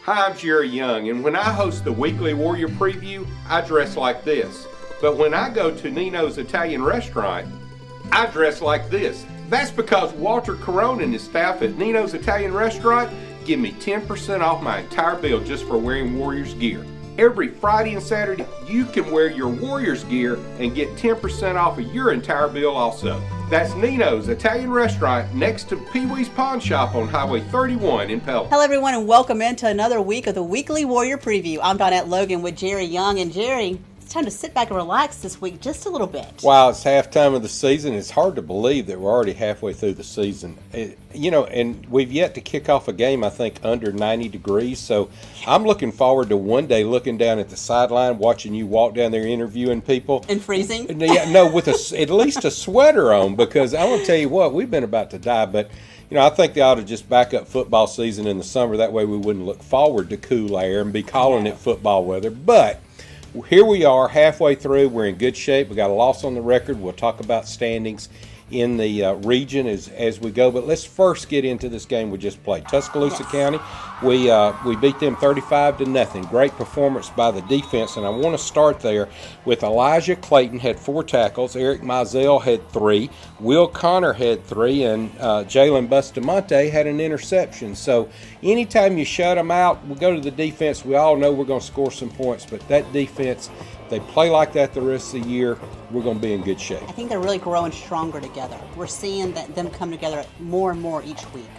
Hi, I'm Jerry Young, and when I host the weekly Warrior Preview, I dress like this. But when I go to Nino's Italian restaurant, I dress like this. That's because Walter Corona and his staff at Nino's Italian restaurant give me 10% off my entire bill just for wearing Warriors gear. Every Friday and Saturday, you can wear your Warriors gear and get 10% off of your entire bill also. That's Nino's Italian restaurant next to Pee Wee's Pawn Shop on Highway 31 in Pelican. Hello everyone and welcome into another week of the Weekly Warrior Preview. I'm Donette Logan with Jerry Young. And Jerry, it's time to sit back and relax this week just a little bit. Wow, it's halftime of the season. It's hard to believe that we're already halfway through the season. And we've yet to kick off a game, I think, under 90 degrees. So I'm looking forward to one day looking down at the sideline, watching you walk down there interviewing people. And freezing? Yeah, no, with at least a sweater on, because I want to tell you what, we've been about to die. But, I think they ought to just back up football season in the summer. That way we wouldn't look forward to cool air and be calling it football weather. But here we are, halfway through. We're in good shape. We got a loss on the record. We'll talk about standings in the region as we go. But let's first get into this game we just played. Tuscaloosa County, we beat them 35-0. Great performance by the defense, and I want to start there with Elijah Clayton had 4 tackles, Eric Mizell had 3, Will Connor had 3, and Jalen Bustamante had an interception. So anytime you shut them out, we go to the defense. We all know we're going to score some points, but that defense, they play like that the rest of the year, we're going to be in good shape. I think they're really growing stronger together. We're seeing them come together more and more each week.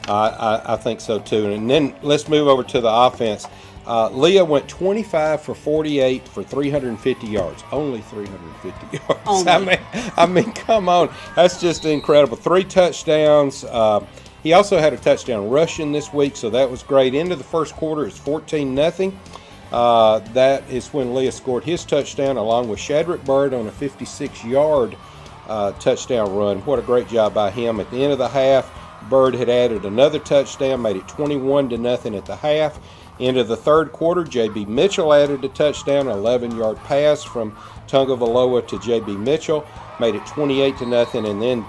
I think so too. And then let's move over to the offense. Leah went 25 for 48 for 350 yards. Only 350 yards. Only. I mean, come on. That's just incredible. 3 touchdowns. He also had a touchdown rushing this week, so that was great. Into the first quarter, it's 14-0. That is when Leah scored his touchdown along with Shadrick Bird on a 56-yard touchdown run. What a great job by him. At the end of the half, Bird had added another touchdown, made it 21-0 at the half. Into the third quarter, J.B. Mitchell added a touchdown, an 11-yard pass from Tungavaloa to J.B. Mitchell, made it 28-0. And then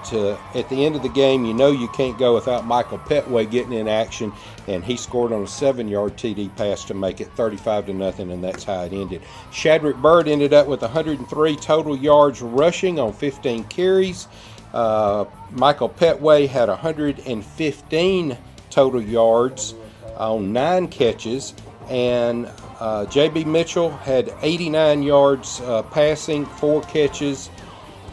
at the end of the game, you can't go without Michael Petway getting in action, and he scored on a 7-yard TD pass to make it 35-0, and that's how it ended. Shadrick Bird ended up with 103 total yards rushing on 15 carries. Michael Petway had 115 total yards on 9 catches, and J.B. Mitchell had 89 yards passing, 4 catches.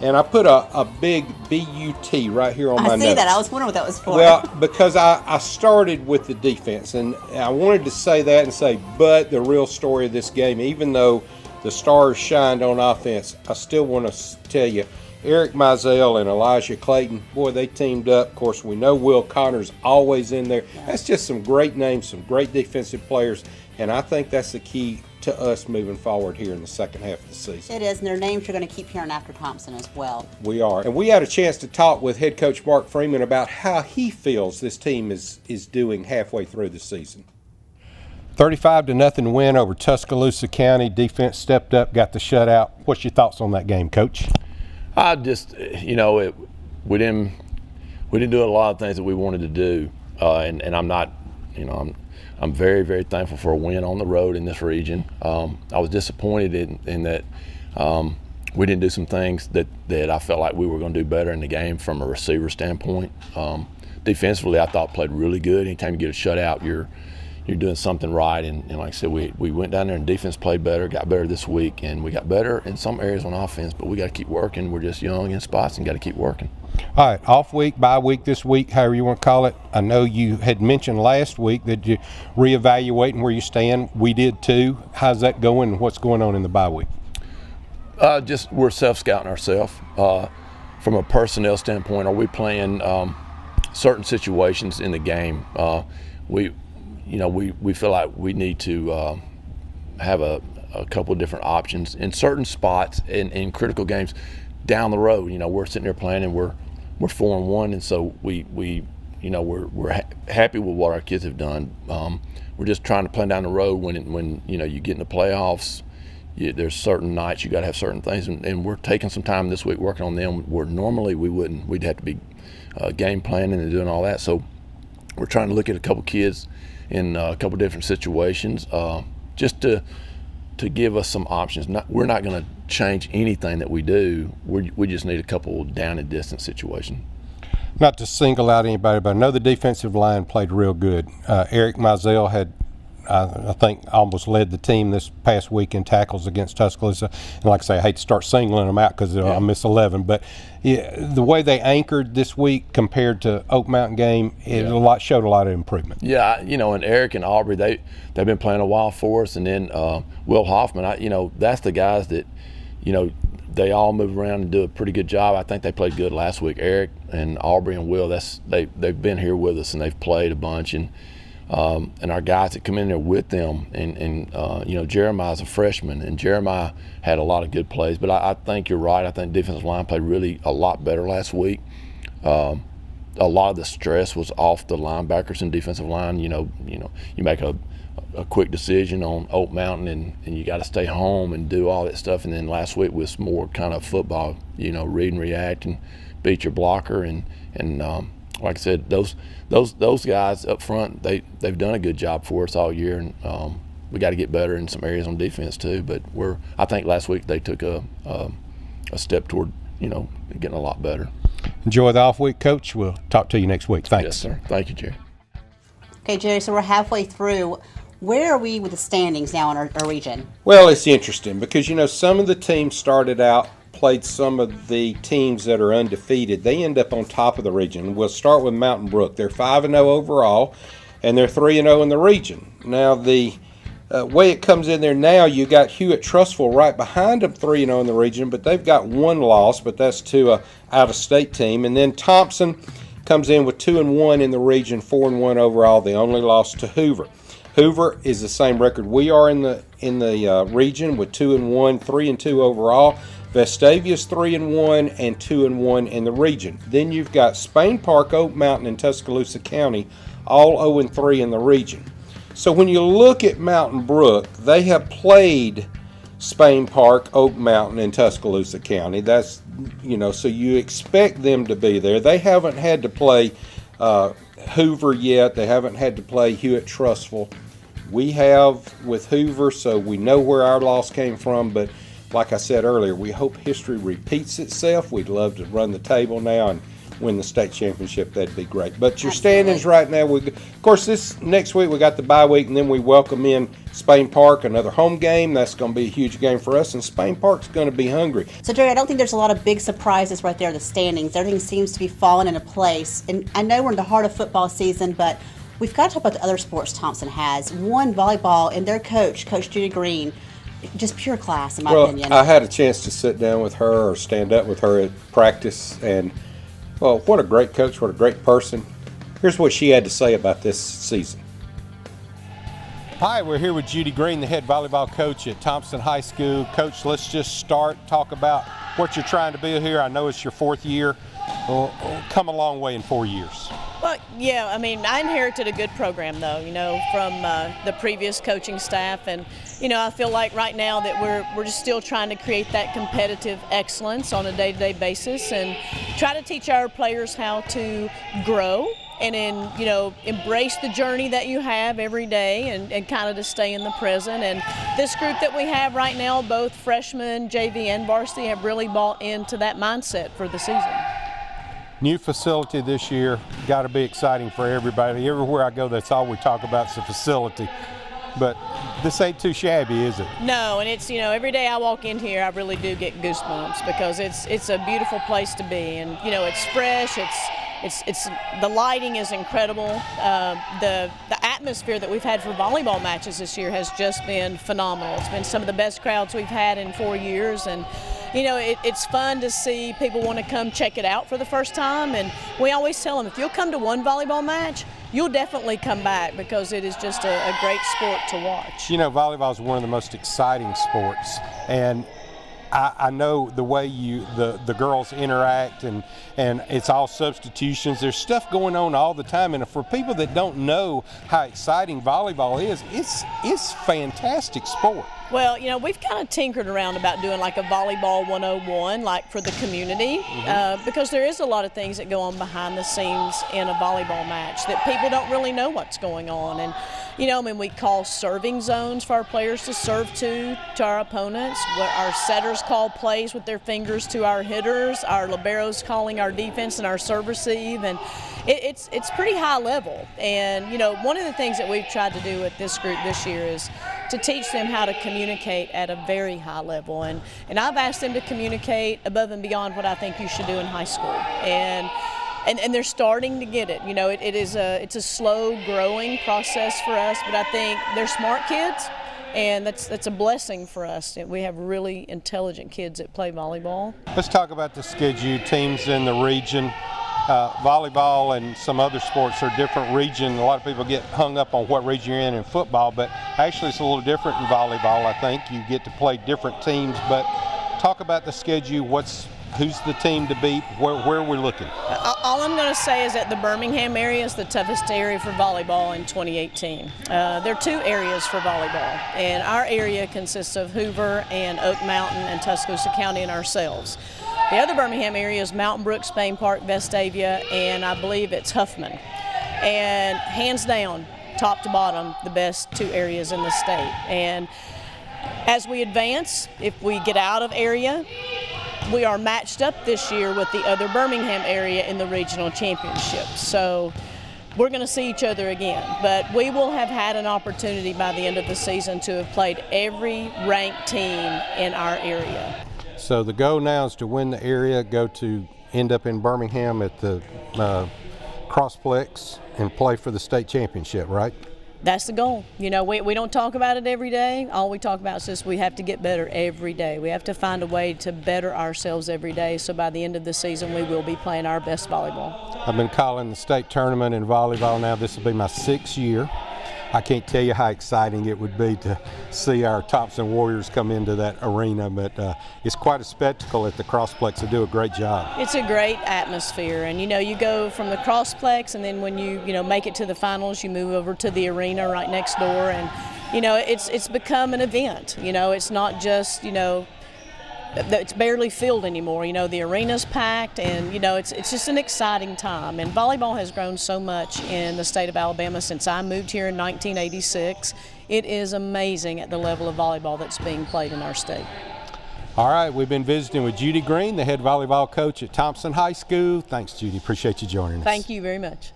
And I put a big B-U-T right here on my notes. I see that. I was wondering what that was for. Well, because I started with the defense, and I wanted to say that and say, but the real story of this game, even though the stars shined on offense, I still want to tell you, Eric Mizell and Elijah Clayton, boy, they teamed up. Of course, we know Will Connor's always in there. That's just some great names, some great defensive players, and I think that's the key to us moving forward here in the second half of the season. It is, and their names you're going to keep hearing after Thompson as well. We are. And we had a chance to talk with head coach Mark Freeman about how he feels this team is doing halfway through the season. 35-0 win over Tuscaloosa County. Defense stepped up, got the shutout. What's your thoughts on that game, Coach? I just, we didn't do a lot of things that we wanted to do, and I'm not, I'm very, very thankful for a win on the road in this region. I was disappointed in that we didn't do some things that I felt like we were going to do better in the game from a receiver standpoint. Defensively, I thought played really good. Anytime you get a shutout, you're doing something right. And like I said, we went down there and defense played better, got better this week, and we got better in some areas on offense, but we got to keep working. We're just young in spots and got to keep working. All right, off week, bye week this week, however you want to call it. I know you had mentioned last week that you're reevaluating where you stand. We did too. How's that going, and what's going on in the bye week? Just we're self-scouting ourselves. From a personnel standpoint, are we playing certain situations in the game? We feel like we need to have a couple of different options in certain spots in critical games down the road. We're sitting there playing and we're 4-1, and so we're happy with what our kids have done. We're just trying to plan down the road when you get in the playoffs. There's certain nights you got to have certain things, and we're taking some time this week working on them where normally we wouldn't. We'd have to be game planning and doing all that. So we're trying to look at a couple kids in a couple different situations, just to give us some options. We're not going to change anything that we do. We just need a couple down and distance situations. Not to single out anybody, but I know the defensive line played real good. Eric Mizell had, I think, almost led the team this past week in tackles against Tuscaloosa. And like I say, I hate to start singling them out because I miss 11. But yeah, the way they anchored this week compared to Oak Mountain game, it showed a lot of improvement. Yeah, and Eric and Aubrey, they've been playing a while for us. And then Will Hoffman, that's the guys that, they all move around and do a pretty good job. I think they played good last week. Eric and Aubrey and Will, they've been here with us and they've played a bunch. And our guys that come in there with them, and Jeremiah's a freshman, and Jeremiah had a lot of good plays. But I think you're right. I think defensive line played really a lot better last week. A lot of the stress was off the linebackers and defensive line. You make a quick decision on Oak Mountain, and you got to stay home and do all that stuff. And then last week was more kind of football, read and react and beat your blocker. And like I said, those guys up front, they've done a good job for us all year. And we got to get better in some areas on defense too. But I think last week they took a step toward getting a lot better. Enjoy the off week, Coach. We'll talk to you next week. Thanks. Yes, sir. Thank you, Jerry. Okay, Jerry, so we're halfway through. Where are we with the standings now in our region? Well, it's interesting because, some of the teams started out, played some of the teams that are undefeated. They end up on top of the region. We'll start with Mountain Brook. They're 5-0 overall, and they're 3-0 in the region. Now, the way it comes in there now, you got Hewitt Trustful right behind them, 3-0 in the region, but they've got one loss, but that's to a out-of-state team. And then Thompson comes in with 2-1 in the region, 4-1 overall. They only lost to Hoover. Hoover is the same record we are in the region with 2-1, 3-2 overall. Vestavia's 3-1 and 2-1 in the region. Then you've got Spain Park, Oak Mountain, and Tuscaloosa County, all 0-3 in the region. So when you look at Mountain Brook, they have played Spain Park, Oak Mountain, and Tuscaloosa County. That's, so you expect them to be there. They haven't had to play Hoover yet. They haven't had to play Hewitt Trustful. We have with Hoover, so we know where our loss came from. But like I said earlier, we hope history repeats itself. We'd love to run the table now and win the state championship. That'd be great. But your standings right now, of course, this next week we got the bye week, and then we welcome in Spain Park, another home game. That's going to be a huge game for us, and Spain Park's going to be hungry. So, Jerry, I don't think there's a lot of big surprises right there in the standings. Everything seems to be falling into place. And I know we're in the heart of football season, but we've got to talk about the other sports Thompson has. One, volleyball, and their coach, Coach Judy Green, just pure class, in my opinion. I had a chance to sit down with her or stand up with her at practice, and well, what a great coach, what a great person. Here's what she had to say about this season. Hi, we're here with Judy Green, the head volleyball coach at Thompson High School. Coach, let's just talk about what you're trying to build here. I know it's your fourth year. Well, come a long way in 4 years. Well, yeah, I inherited a good program, though, from the previous coaching staff. And, I feel like right now that we're just still trying to create that competitive excellence on a day-to-day basis and try to teach our players how to grow and embrace the journey that you have every day and kind of to stay in the present. And this group that we have right now, both freshmen, JV, and varsity, have really bought into that mindset for the season. New facility this year, got to be exciting for everybody. Everywhere I go, that's all we talk about is the facility. But this ain't too shabby, is it? No, and it's, every day I walk in here, I really do get goosebumps because it's a beautiful place to be. And, it's fresh, it's the lighting is incredible. The atmosphere that we've had for volleyball matches this year has just been phenomenal. It's been some of the best crowds we've had in 4 years, and it's fun to see people want to come check it out for the first time. And we always tell them, if you'll come to one volleyball match, you'll definitely come back because it is just a great sport to watch. Volleyball is one of the most exciting sports, and I know the way the girls interact, and it's all substitutions. There's stuff going on all the time, and for people that don't know how exciting volleyball is, it's fantastic sport. Well, we've kind of tinkered around about doing like a volleyball 101, like for the community, because there is a lot of things that go on behind the scenes in a volleyball match that people don't really know what's going on. And, we call serving zones for our players to serve to our opponents. Our setters call plays with their fingers to our hitters. Our liberos calling our defense and our serve receive. And it's pretty high level. And, one of the things that we've tried to do with this group this year is to teach them how to communicate at a very high level. And I've asked them to communicate above and beyond what I think you should do in high school. And they're starting to get it. It's a slow growing process for us, but I think they're smart kids, and that's a blessing for us. We have really intelligent kids that play volleyball. Let's talk about the schedule, teams in the region. Volleyball and some other sports are different region. A lot of people get hung up on what region you're in football, but actually it's a little different in volleyball. I think you get to play different teams, but talk about the schedule. Who's the team to beat? Where we're looking? All I'm going to say is that the Birmingham area is the toughest area for volleyball in 2018. There are two areas for volleyball, and our area consists of Hoover and Oak Mountain and Tuscaloosa County and ourselves. The other Birmingham area is Mountain Brook, Spain Park, Vestavia, and I believe it's Huffman. And hands down, top to bottom, the best two areas in the state. And as we advance, if we get out of area, we are matched up this year with the other Birmingham area in the regional championship. So we're going to see each other again. But we will have had an opportunity by the end of the season to have played every ranked team in our area. So the goal now is to win the area, end up in Birmingham at the Crossplex and play for the state championship, right? That's the goal. We don't talk about it every day. All we talk about is just we have to get better every day. We have to find a way to better ourselves every day. So by the end of the season, we will be playing our best volleyball. I've been calling the state tournament in volleyball now. This will be my 6th year. I can't tell you how exciting it would be to see our Thompson Warriors come into that arena, but it's quite a spectacle at the Crossplex. They do a great job. It's a great atmosphere, and you go from the Crossplex, and then when you make it to the finals, you move over to the arena right next door, and it's become an event. It's not just it's barely filled anymore. The arena's packed, and it's just an exciting time. And volleyball has grown so much in the state of Alabama since I moved here in 1986. It is amazing at the level of volleyball that's being played in our state. All right, we've been visiting with Judy Green, the head volleyball coach at Thompson High School. Thanks, Judy. Appreciate you joining us. Thank you very much.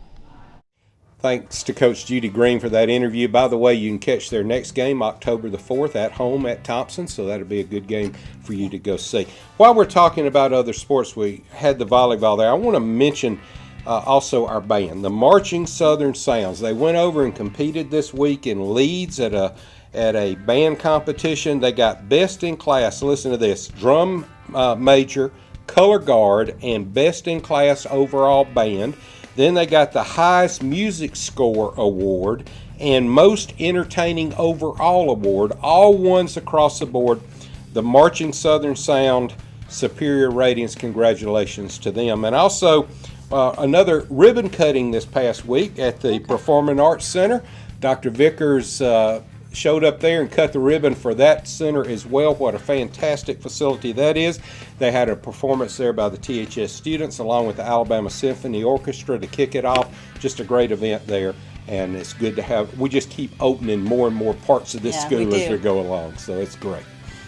Thanks to Coach Judy Green for that interview. By the way, you can catch their next game October the 4th at home at Thompson, so that'll be a good game for you to go see. While we're talking about other sports, we had the volleyball there. I want to mention also our band, the Marching Southern Sounds. They went over and competed this week in Leeds at a band competition. They got best in class. Listen to this: drum major, color guard, and best in class overall band. Then they got the highest music score award and most entertaining overall award, all ones across the board. The Marching Southern Sound, superior ratings. Congratulations to them. And also another ribbon cutting this past week at the Performing Arts Center. Dr. Vickers showed up there and cut the ribbon for that center as well. What a fantastic facility that is. They had a performance there by the THS students along with the Alabama Symphony Orchestra to kick it off. Just a great event there, and it's good to have. We just keep opening more and more parts of this school as we go along, so it's great.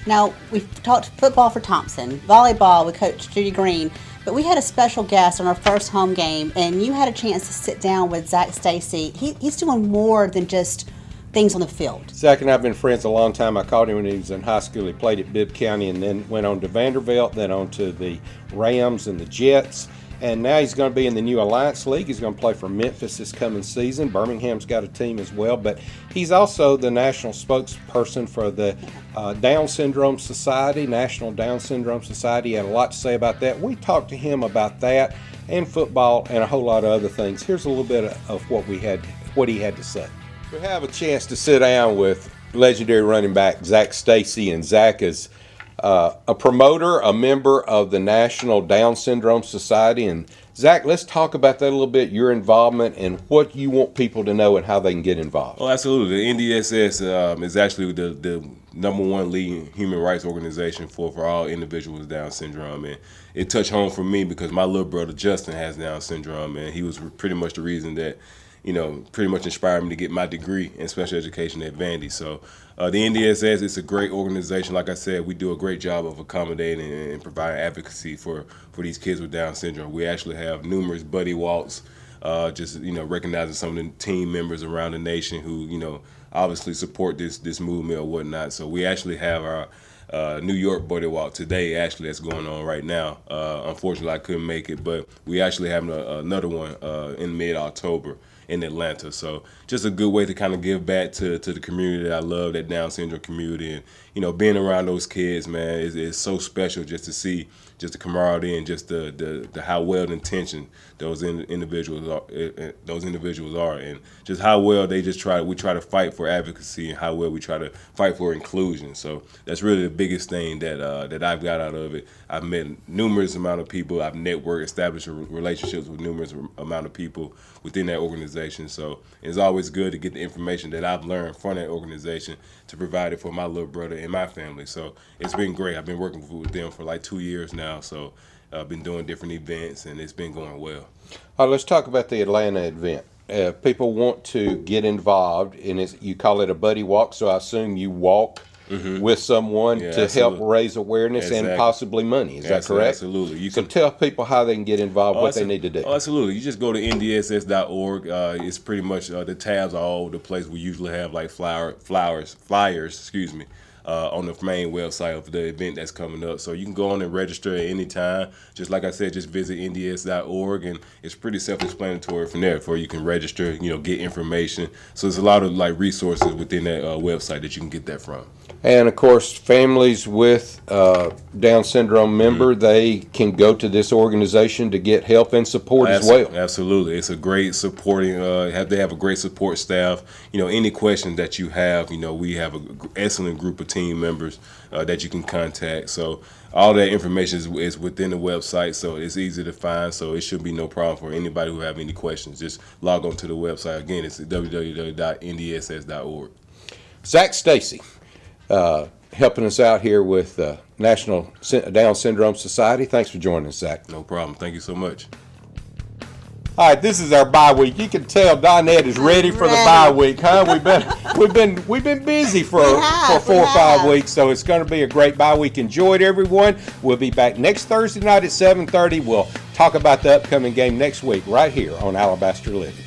Now, we've talked football for Thompson, volleyball with Coach Judy Green, but we had a special guest on our first home game, and you had a chance to sit down with Zach Stacy. He's doing more than just things on the field. Zach and I have been friends a long time. I called him when he was in high school. He played at Bibb County and then went on to Vanderbilt, then on to the Rams and the Jets. And now he's going to be in the new Alliance League. He's going to play for Memphis this coming season. Birmingham's got a team as well. But he's also the national spokesperson for the Down Syndrome Society, National Down Syndrome Society. He had a lot to say about that. We talked to him about that and football and a whole lot of other things. Here's a little bit of what he had to say. We have a chance to sit down with legendary running back Zach Stacy, and Zach is a promoter, a member of the National Down Syndrome Society, and Zach, let's talk about that a little bit, your involvement and what you want people to know and how they can get involved. Oh, absolutely. The NDSS is actually the number one leading human rights organization for all individuals with Down syndrome. And it touched home for me because my little brother, Justin, has Down syndrome, and he was pretty much the reason that, pretty much inspired me to get my degree in special education at Vandy. So the NDSS is a great organization. Like I said, we do a great job of accommodating and providing advocacy for these kids with Down syndrome. We actually have numerous buddy walks, recognizing some of the team members around the nation who, obviously support this movement or whatnot. So we actually have our New York buddy walk today, actually, that's going on right now. Unfortunately, I couldn't make it, but we actually have another one in mid-October in Atlanta. So just a good way to kind of give back to the community that I love, that Down syndrome community. And, being around those kids, man, is so special just to see just the camaraderie and just the how well intentioned those individuals are, and just how well we try to fight for advocacy, and how well we try to fight for inclusion. So that's really the biggest thing that I've got out of it. I've met numerous amount of people. I've networked, established relationships with numerous amount of people within that organization. So it's always good to get the information that I've learned from that organization to provide it for my little brother and my family. So it's been great. I've been working with them for like 2 years now. So I've been doing different events, and it's been going well. All right, let's talk about the Atlanta event. People want to get involved, and you call it a buddy walk, so I assume you walk with someone to absolutely. help raise awareness and possibly money. Is that correct? Absolutely. So tell people how they can get involved, what they need to do. Oh, absolutely. You just go to ndss.org. It's pretty much the tabs are all over the place. We usually have like flyers, on the main website of the event that's coming up. So you can go on and register at any time. Just like I said, just visit nds.org, and it's pretty self-explanatory from there. You can register, get information. So there's a lot of like resources within that website that you can get that from. And of course, families with Down syndrome member, they can go to this organization to get help and support as well. Absolutely, it's a great supporting. They have a great support staff. Any questions that you have, we have an excellent group of team members that you can contact. So all that information is within the website, so it's easy to find. So it should be no problem for anybody who have any questions. Just log on to the website. Again, it's www.ndss.org. Zach Stacy, helping us out here with National Down Syndrome Society. Thanks for joining us, Zach. No problem. Thank you so much. All right, this is our bye week. You can tell Donette is ready for the bye week, huh? We've been busy for 4 or 5 weeks, so it's going to be a great bye week. Enjoy it, everyone. We'll be back next Thursday night at 7:30. We'll talk about the upcoming game next week right here on Alabaster Living.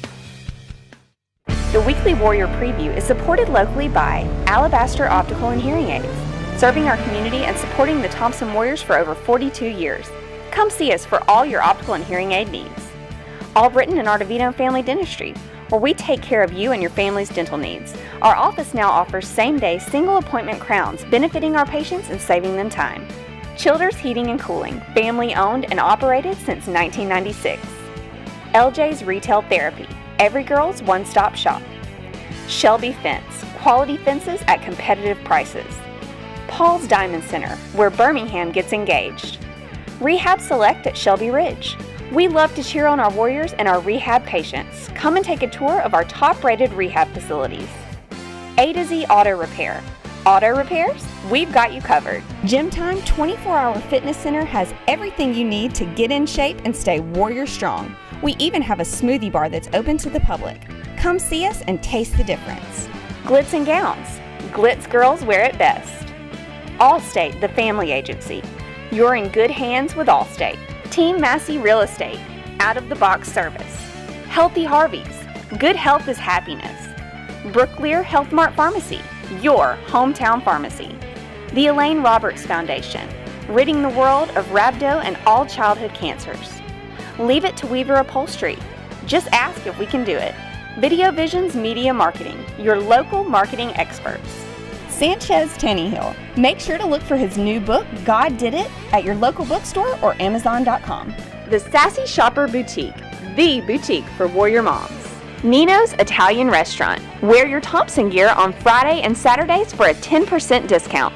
The weekly Warrior Preview is supported locally by Alabaster Optical and Hearing Aids, serving our community and supporting the Thompson Warriors for over 42 years. Come see us for all your optical and hearing aid needs. Albritton and Artevino Family Dentistry, where we take care of you and your family's dental needs. Our office now offers same-day single appointment crowns, benefiting our patients and saving them time. Childers Heating and Cooling, family owned and operated since 1996. LJ's Retail Therapy, every girl's one-stop shop. Shelby Fence, quality fences at competitive prices. Paul's Diamond Center, where Birmingham gets engaged. Rehab Select at Shelby Ridge. We love to cheer on our Warriors and our rehab patients. Come and take a tour of our top-rated rehab facilities. A to Z Auto Repair. Auto repairs? We've got you covered. Gym Time 24-hour fitness center has everything you need to get in shape and stay Warrior strong. We even have a smoothie bar that's open to the public. Come see us and taste the difference. Glitz and Gowns. Glitz girls wear it best. Allstate, the family agency. You're in good hands with Allstate. Team Massey Real Estate, out-of-the-box service. Healthy Harveys, good health is happiness. Brooklear Health Mart Pharmacy, your hometown pharmacy. The Elaine Roberts Foundation, ridding the world of rhabdo and all childhood cancers. Leave it to Weaver Upholstery. Just ask if we can do it. Video Visions Media Marketing, your local marketing experts. Sanchez Tannehill. Make sure to look for his new book, God Did It, at your local bookstore or Amazon.com. The Sassy Shopper Boutique, the boutique for warrior moms. Nino's Italian Restaurant. Wear your Thompson gear on Friday and Saturdays for a 10% discount.